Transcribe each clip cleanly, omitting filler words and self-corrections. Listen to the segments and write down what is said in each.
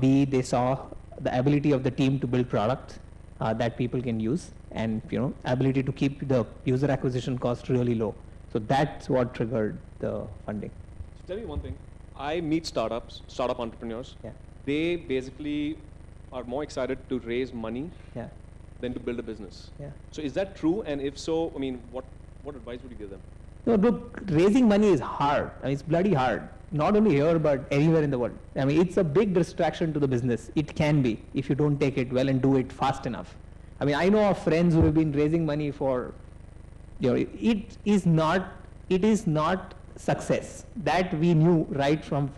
B, they saw the ability of the team to build products that people can use, and ability to keep the user acquisition cost really low. So that's what triggered the funding. So tell me one thing. I meet startup entrepreneurs. Yeah. They basically are more excited to raise money Yeah. than to build a business. Yeah. So is that true? And if so, I mean, what advice would you give them? No, look, raising money is hard. I mean, it's bloody hard. Not only here, but anywhere in the world. I mean, it's a big distraction to the business. It can be, if you don't take it well and do it fast enough. I mean, I know of friends who have been raising money for, it is not success. That we knew right from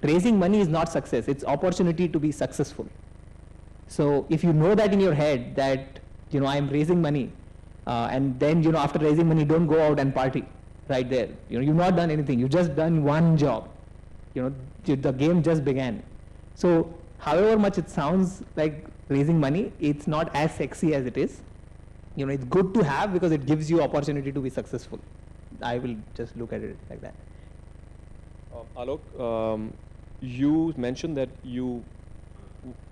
raising money is not success. It's opportunity to be successful. So if you know that in your head that, I'm raising money, and then, after raising money, don't go out and party right there. You've not done anything. You've just done one job. The game just began. So however much it sounds like raising money, it's not as sexy as it is. It's good to have because it gives you opportunity to be successful. I will just look at it like that. Alok, you mentioned that you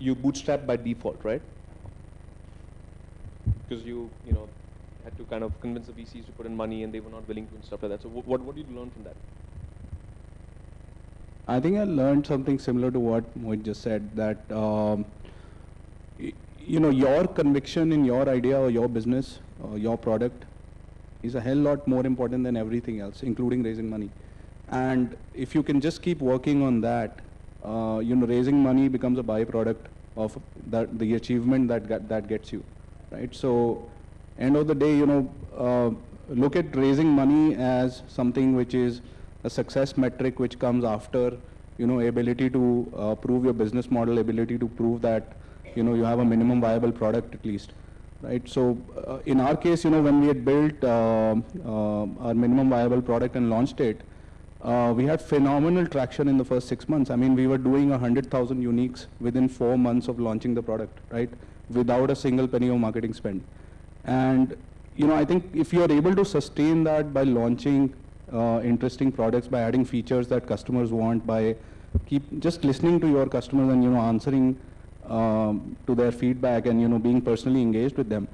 bootstrap by default, right? Because you had to kind of convince the VCs to put in money, and they were not willing to and stuff like that. So what did you learn from that? I think I learned something similar to what Mohit just said, that your conviction in your idea or your business or your product is a hell lot more important than everything else, including raising money. And if you can just keep working on that, raising money becomes a byproduct of the achievement that gets you, right? So end of the day, look at raising money as something which is a success metric which comes after, ability to prove your business model, ability to prove that, you have a minimum viable product at least, right? So in our case, when we had built our minimum viable product and launched it, we had phenomenal traction in the first 6 months. I mean, we were doing 100,000 uniques within 4 months of launching the product, right? Without a single penny of marketing spend. And, I think if you are able to sustain that by launching interesting products, by adding features that customers want, by just listening to your customers and, answering to their feedback and, being personally engaged with them,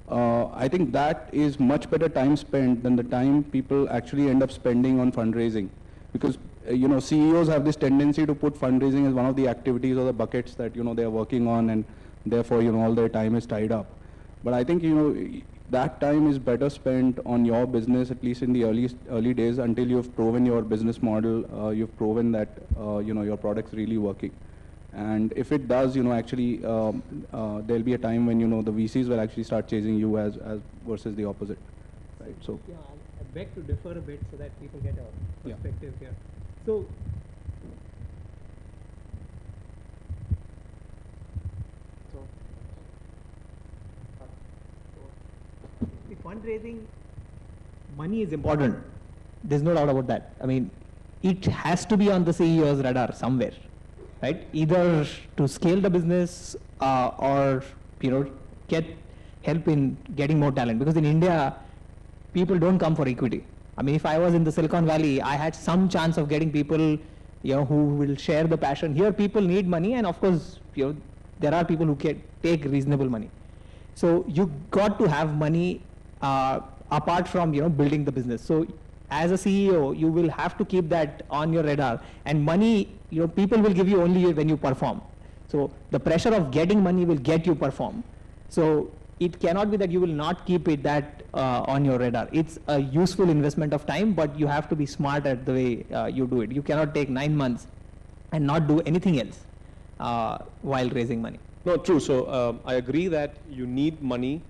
I think that is much better time spent than the time people actually end up spending on fundraising. Because, CEOs have this tendency to put fundraising as one of the activities or the buckets that, they are working on, and therefore, all their time is tied up. But I think, that time is better spent on your business, at least in the early days, until you've proven your business model, you've proven that, your product's really working. And if it does, actually, there'll be a time when, the VCs will actually start chasing you as versus the opposite, right? So yeah, I beg to differ a bit so that people get a perspective here. So the fundraising money is important. There's no doubt about that. I mean, it has to be on the CEO's radar somewhere, right? Either to scale the business or get help in getting more talent. Because in India, people don't come for equity. I mean, if I was in the Silicon Valley, I had some chance of getting people, who will share the passion. Here, people need money, and of course, there are people who can take reasonable money. So you got to have money apart from building the business. So as a CEO, you will have to keep that on your radar. And money, people will give you only when you perform. So the pressure of getting money will get you perform. So it cannot be that you will not keep it that on your radar. It's a useful investment of time, but you have to be smart at the way you do it. You cannot take 9 months and not do anything else while raising money. No, true. So I agree that you need money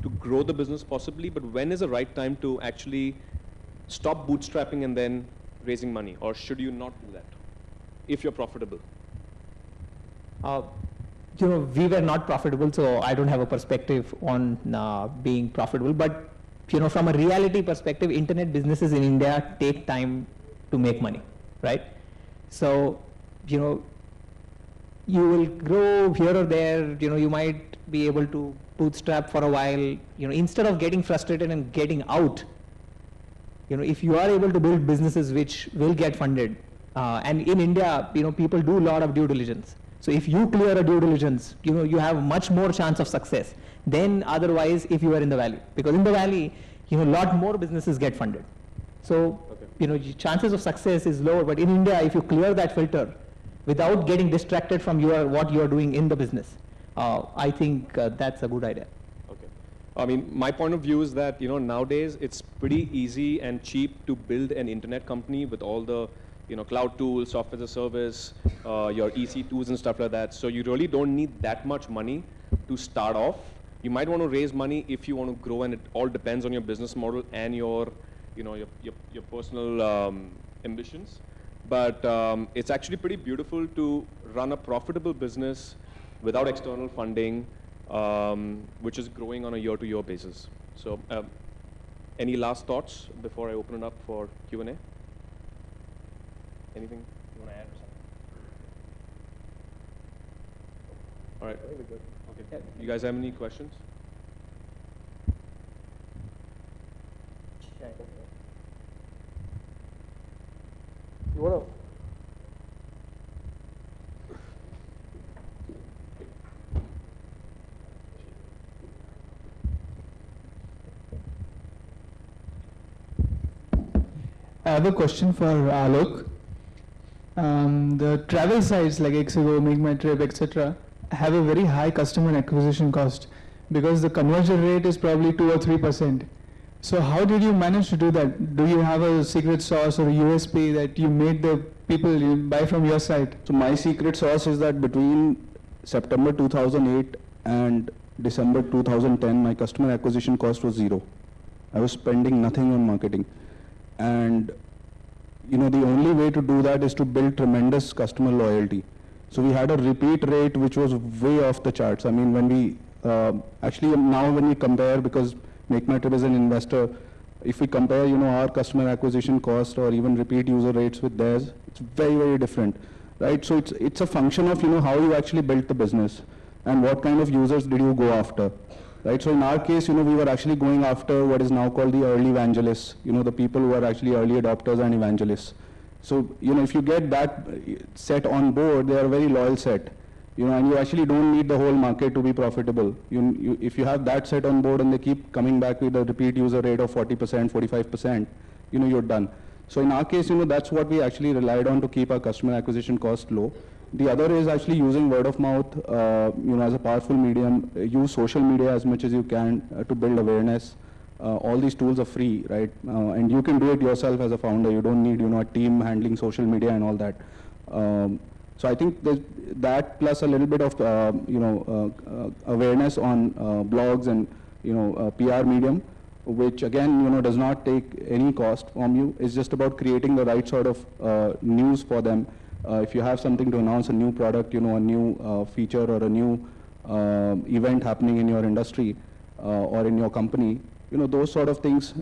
to grow the business possibly, but when is the right time to actually stop bootstrapping and then raising money? Or should you not do that if you're profitable? We were not profitable, so I don't have a perspective on being profitable. But from a reality perspective, internet businesses in India take time to make money, right? So you will grow here or there. You might be able to bootstrap for a while. Instead of getting frustrated and getting out, if you are able to build businesses which will get funded, and in India, people do a lot of due diligence. So if you clear a due diligence, you have much more chance of success than otherwise if you are in the valley. Because in the valley, a lot more businesses get funded. So, chances of success is lower. But in India, if you clear that filter without getting distracted from what you are doing in the business, I think that's a good idea. Okay. I mean, my point of view is that, nowadays it's pretty easy and cheap to build an internet company with all the, cloud tools, software as a service, your EC tools and stuff like that. So you really don't need that much money to start off. You might want to raise money if you want to grow, and it all depends on your business model and your personal ambitions. But it's actually pretty beautiful to run a profitable business without external funding, which is growing on a year-to-year basis. So any last thoughts before I open it up for Q&A? Anything you want to add or something? All right. Okay. You guys have any questions? You want I have a question for Alok. The travel sites like Ixigo, Make My Trip, etc. have a very high customer acquisition cost because the conversion rate is probably 2 or 3%. So how did you manage to do that? Do you have a secret sauce or a USP that you made the people buy from your site? So my secret sauce is that between September 2008 and December 2010, my customer acquisition cost was 0. I was spending nothing on marketing. And the only way to do that is to build tremendous customer loyalty. So we had a repeat rate which was way off the charts. I mean, when we actually now when we compare, because Make My Trip is an investor, if we compare our customer acquisition cost or even repeat user rates with theirs, it's very, very different, right? So it's a function of how you actually built the business and what kind of users did you go after. Right, so in our case, we were actually going after what is now called the early evangelists, the people who are actually early adopters and evangelists. So, if you get that set on board, they are a very loyal set, and you actually don't need the whole market to be profitable. If you have that set on board and they keep coming back with a repeat user rate of 40%, 45%, you're done. So in our case, that's what we actually relied on to keep our customer acquisition cost low. The other is actually using word of mouth, as a powerful medium. Use social media as much as you can to build awareness. All these tools are free, right? And you can do it yourself as a founder. You don't need, a team handling social media and all that. So I think that plus a little bit of, awareness on blogs and, PR medium, which again, does not take any cost from you. It's just about creating the right sort of news for them. If you have something to announce, a new product, a new feature or a new event happening in your industry or in your company, those sort of things,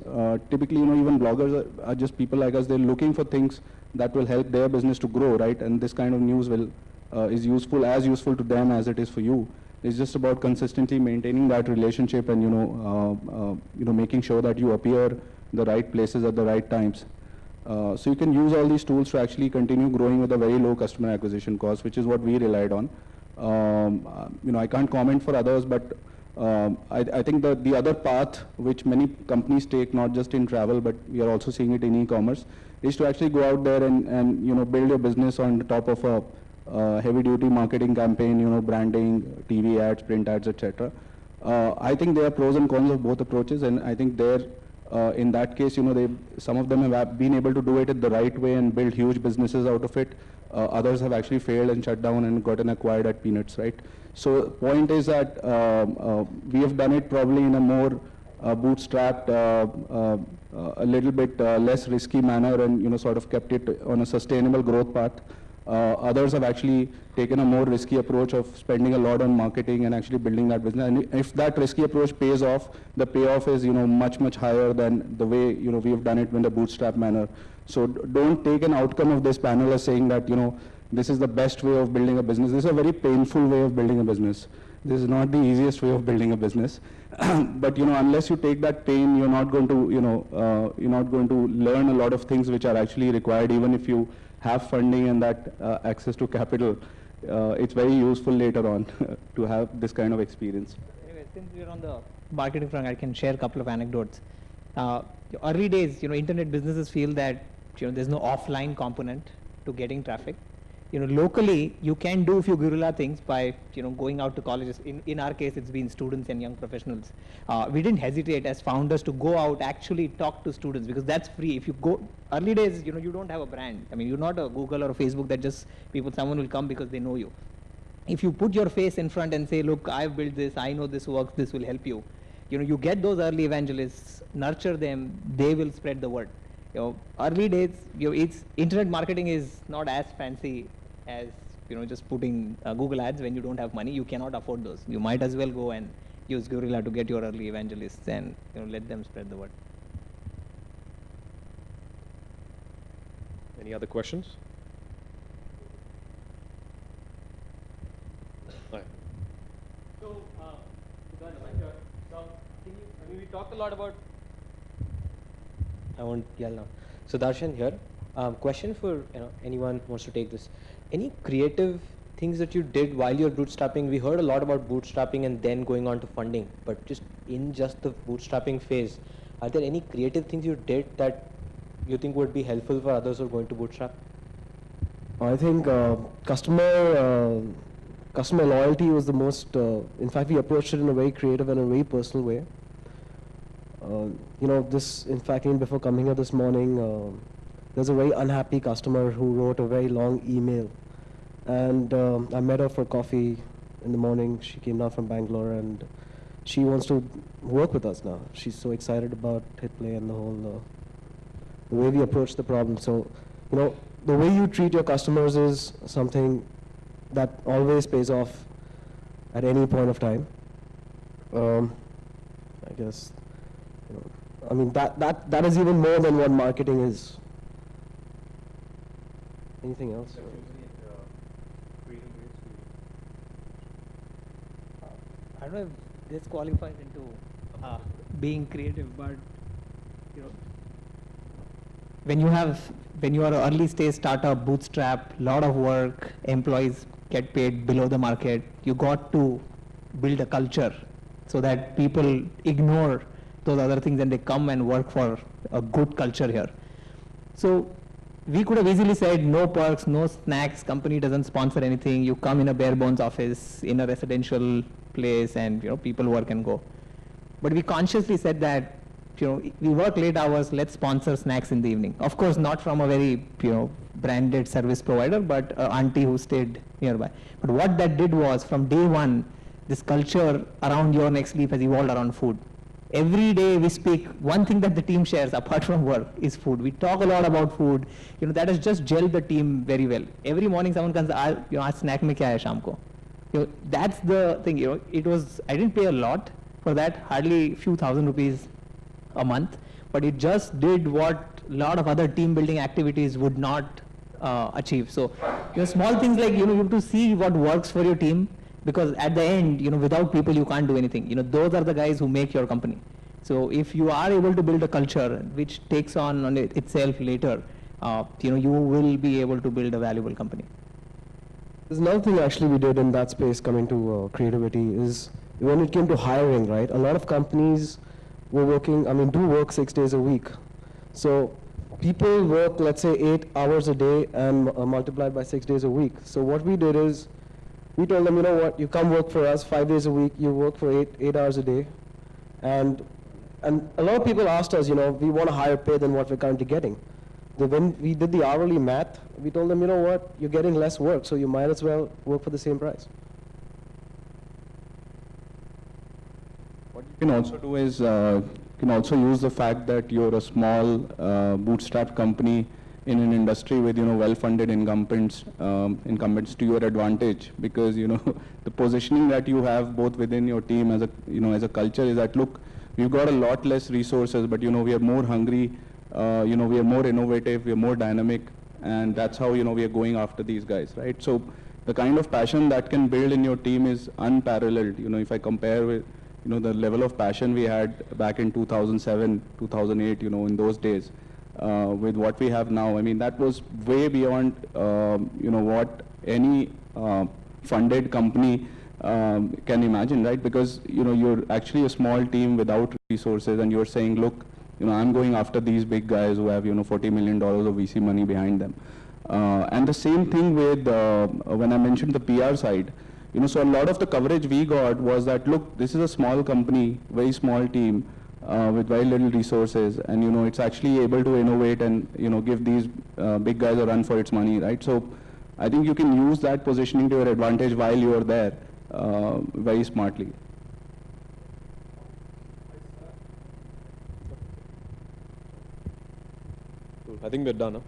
typically, even bloggers are just people like us. They're looking for things that will help their business to grow, right? And this kind of news is as useful to them as it is for you. It's just about consistently maintaining that relationship and, making sure that you appear in the right places at the right times. So you can use all these tools to actually continue growing with a very low customer acquisition cost, which is what we relied on. I can't comment for others, but I think that the other path which many companies take, not just in travel, but we are also seeing it in e-commerce, is to actually go out there and build your business on the top of a heavy-duty marketing campaign, branding, TV ads, print ads, etc. I think there are pros and cons of both approaches, and I think in that case, some of them have been able to do it the right way and build huge businesses out of it. Others have actually failed and shut down and gotten acquired at peanuts, right? So point is that we have done it probably in a more bootstrapped, a little bit less risky manner, and sort of kept it on a sustainable growth path. Others have actually taken a more risky approach of spending a lot on marketing and actually building that business. And if that risky approach pays off, the payoff is much, much higher than the way we have done it in the bootstrap manner. So don't take an outcome of this panel as saying that this is the best way of building a business. This is a very painful way of building a business. This is not the easiest way of building a business. But unless you take that pain, you're not going to you're not going to learn a lot of things which are actually required, even if you have funding and that access to capital. it's very useful later on to have this kind of experience. Anyway, since we're on the marketing front, I can share a couple of anecdotes. Early days, internet businesses feel that there's no offline component to getting traffic. Locally, you can do a few guerrilla things by going out to colleges. In our case, it's been students and young professionals. We didn't hesitate as founders to go out, actually talk to students, because that's free. If you go early days, you don't have a brand. I mean, you're not a Google or a Facebook that just someone will come because they know you. If you put your face in front and say, look, I've built this, I know this works, this will help you. You get those early evangelists, nurture them, they will spread the word. Early days, it's internet marketing is not as fancy as just putting Google ads when you don't have money. You cannot afford those. You might as well go and use Guerrilla to get your early evangelists and let them spread the word. Any other questions? Hi. So, we talked a lot about. I won't yell now. So Darshan here. Question for anyone who wants to take this. Any creative things that you did while you're bootstrapping? We heard a lot about bootstrapping and then going on to funding, but just the bootstrapping phase, are there any creative things you did that you think would be helpful for others who are going to bootstrap? I think customer loyalty was the most. In fact, we approached it in a very creative and a very personal way. In fact, even before coming here this morning, there's a very unhappy customer who wrote a very long email, and I met her for coffee in the morning. She came down from Bangalore, and she wants to work with us now. She's so excited about HitPlay and the whole the way we approach the problem. So, the way you treat your customers is something that always pays off at any point of time. I guess, I mean, that is even more than what marketing is. Anything else? I don't know if this qualifies into being creative, but when you are an early stage startup, bootstrap, lot of work, employees get paid below the market, you got to build a culture so that people ignore those other things and they come and work for a good culture here. So we could have easily said no perks, no snacks, company doesn't sponsor anything, you come in a bare bones office in a residential place and people work and go. But we consciously said that we work late hours, let's sponsor snacks in the evening. Of course, not from a very branded service provider, but an auntie who stayed nearby. But what that did was, from day one, this culture around Your Next Leap has evolved around food. Every day we speak, one thing that the team shares apart from work is food. We talk a lot about food. That has just gelled the team very well. Every morning someone comes, aaj snack mein kya hai sham ko? That's the thing. It was, I didn't pay a lot for that, hardly few thousand rupees a month, but it just did what a lot of other team building activities would not achieve. So, small things like, you have to see what works for your team, because at the end, without people you can't do anything. Those are the guys who make your company. So if you are able to build a culture which takes on itself later, you will be able to build a valuable company. There's another thing actually we did in that space, coming to creativity, is when it came to hiring, right? A lot of companies were working, do work 6 days a week. So people work, let's say, 8 hours a day and multiplied by 6 days a week. So what we did is, we told them, you come work for us 5 days a week, you work for 8 hours a day. And a lot of people asked us, we want a higher pay than what we're currently getting. When we did the hourly math, we told them, you're getting less work, so you might as well work for the same price. What you can also do is, you can also use the fact that you're a small bootstrap company in an industry with well-funded incumbents to your advantage, because the positioning that you have both within your team as a culture is that, look, we've got a lot less resources, but we are more hungry, we are more innovative, we are more dynamic, and that's how we are going after these guys, right? So the kind of passion that can build in your team is unparalleled. If I compare with the level of passion we had back in 2007, 2008, in those days. With what we have now, that was way beyond, what any funded company can imagine, right? Because you're actually a small team without resources, and you're saying, look, I'm going after these big guys who have $40 million of VC money behind them. And the same thing with when I mentioned the PR side. So a lot of the coverage we got was that, look, this is a small company, very small team, with very little resources, and it's actually able to innovate and give these big guys a run for its money, right? So I think you can use that positioning to your advantage while you are there very smartly. Cool. I think we're done. Huh?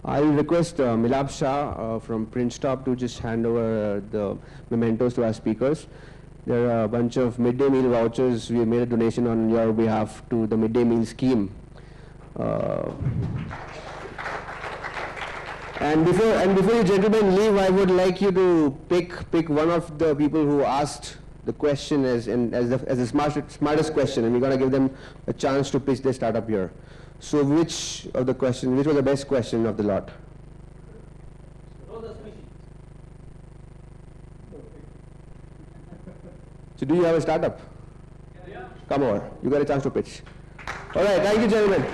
I'll request Milab Shah from PrintStop to just hand over the mementos to our speakers. There are a bunch of midday meal vouchers. We made a donation on your behalf to the midday meal scheme. And before you gentlemen leave, I would like you to pick one of the people who asked the question as the smartest question, and we're going to give them a chance to pitch their startup here. So which was the best question of the lot? So do you have a startup? Yeah. Come over. You got a chance to pitch. All right. Thank you, gentlemen.